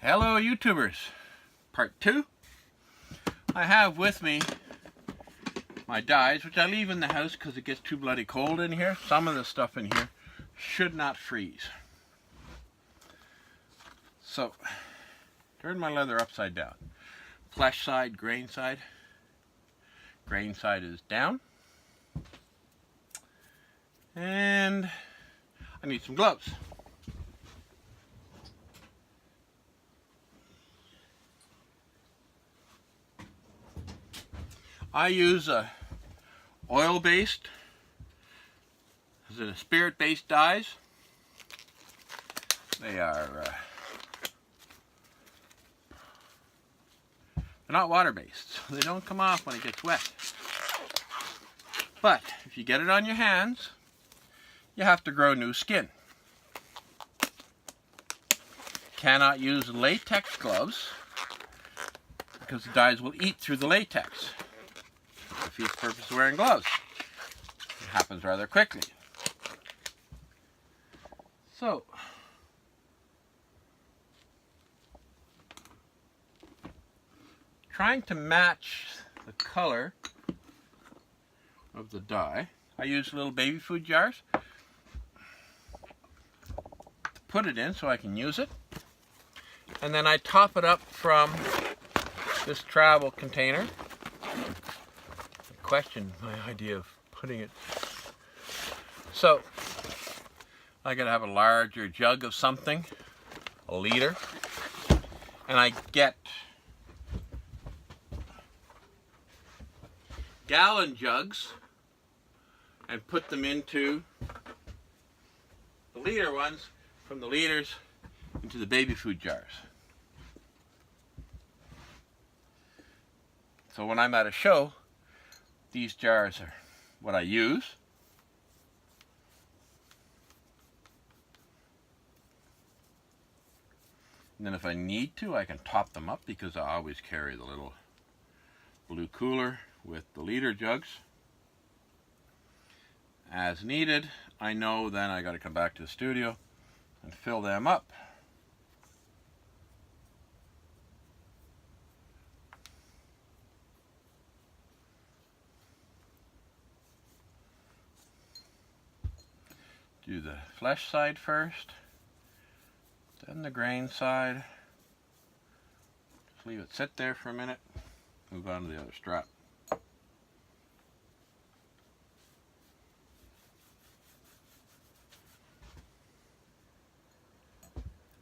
Hello YouTubers, part 2. I have with me my dyes, which I leave in the house because it gets too bloody cold in here. Some of the stuff in here should not freeze. So, turn my leather upside down. Flesh side, grain side. Grain side is down. And I need some gloves. I use a oil-based, spirit-based dyes. They are they're not water-based, so they don't come off when it gets wet. But if you get it on your hands, you have to grow new skin. Cannot use latex gloves because the dyes will eat through the latex. Defeats the purpose of wearing gloves. It happens rather quickly. So, trying to match the color of the dye, I use little baby food jars to put it in so I can use it. And then I top it up from this travel container. Question my idea of putting it. So I gotta have a larger jug of something, a liter, and I get gallon jugs and put them into the liter ones, from the liters into the baby food jars. So when I'm at a show, these jars are what I use. And then if I need to, I can top them up because I always carry the little blue cooler with the liter jugs. As needed, I know then I got to come back to the studio and fill them up. Do the flesh side first, then the grain side. Just leave it sit there for a minute, move on to the other strap.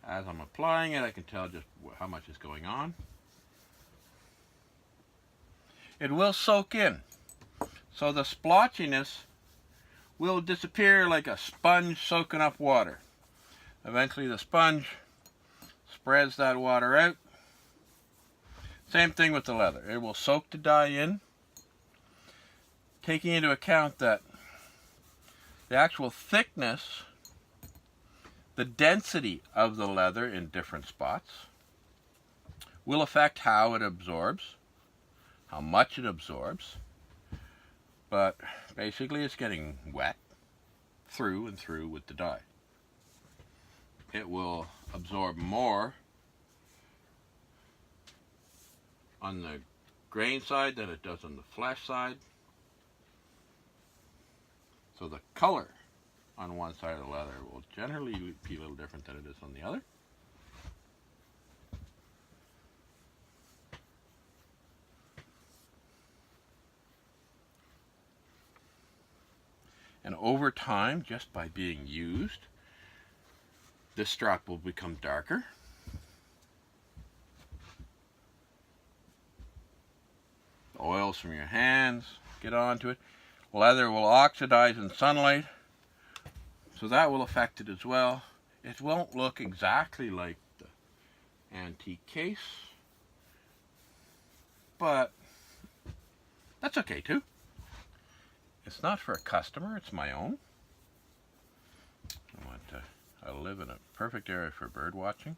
As I'm applying it, I can tell just how much is going on. It will soak in, so the splotchiness will disappear like a sponge soaking up water. Eventually the sponge spreads that water out. Same thing with the leather. It will soak the dye in, taking into account that the actual thickness, the density of the leather in different spots will affect how it absorbs, how much it absorbs. But basically it's getting wet through and through with the dye. It will absorb more on the grain side than it does on the flesh side. So the color on one side of the leather will generally be a little different than it is on the other. And over time, just by being used, this strap will become darker. The oils from your hands get onto it. Leather will oxidize in sunlight, so that will affect it as well. It won't look exactly like the antique case, but that's okay too. It's not for a customer, it's my own. I live in a perfect area for bird watching.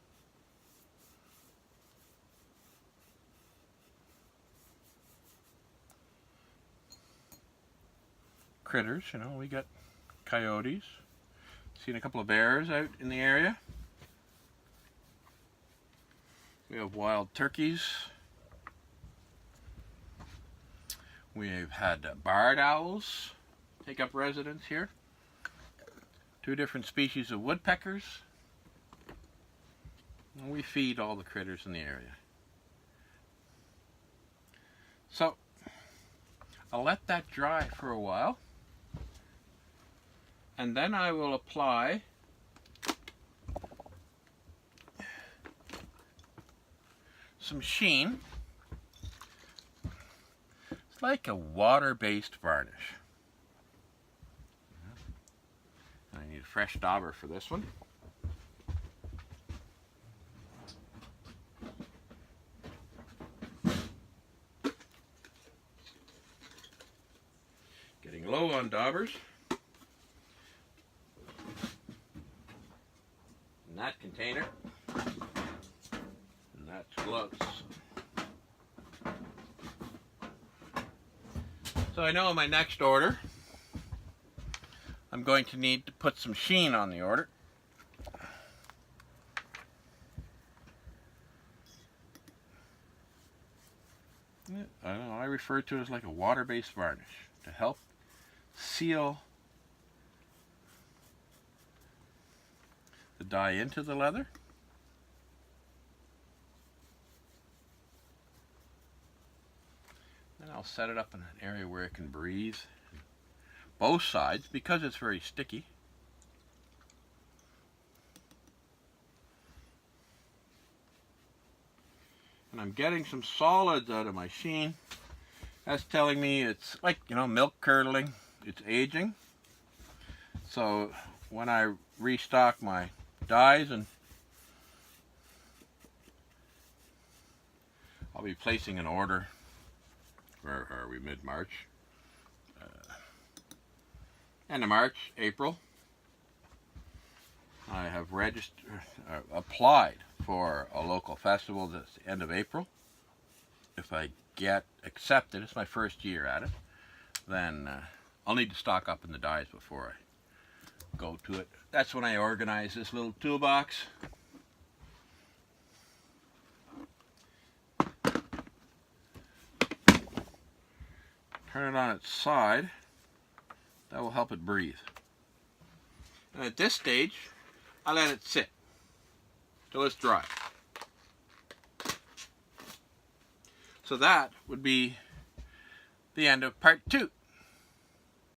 Critters, you know, we got coyotes. Seen a couple of bears out in the area. We have wild turkeys. We've had barred owls take up residence here. 2 different species of woodpeckers. And we feed all the critters in the area. So I'll let that dry for a while, and then I will apply some sheen. It's like a water-based varnish. I need a fresh dauber for this one. Getting low on daubers. In that container. And that's gloves. So I know in my next order I'm going to need to put some sheen on the order. I don't know, I refer to it as like a water-based varnish to help seal the dye into the leather. Then I'll set it up in an area where it can breathe. Both sides, because it's very sticky. And I'm getting some solids out of my sheen. That's telling me it's like, you know, milk curdling. It's aging. So when I restock my dyes, and I'll be placing an order, where are we, mid-March? End of March, April. I have applied for a local festival that's the end of April. If I get accepted, it's my first year at it, then I'll need to stock up in the dyes before I go to it. That's when I organize this little toolbox. Turn it on its side. That will help it breathe. And at this stage, I let it sit till it's dry. So that would be the end of part 2.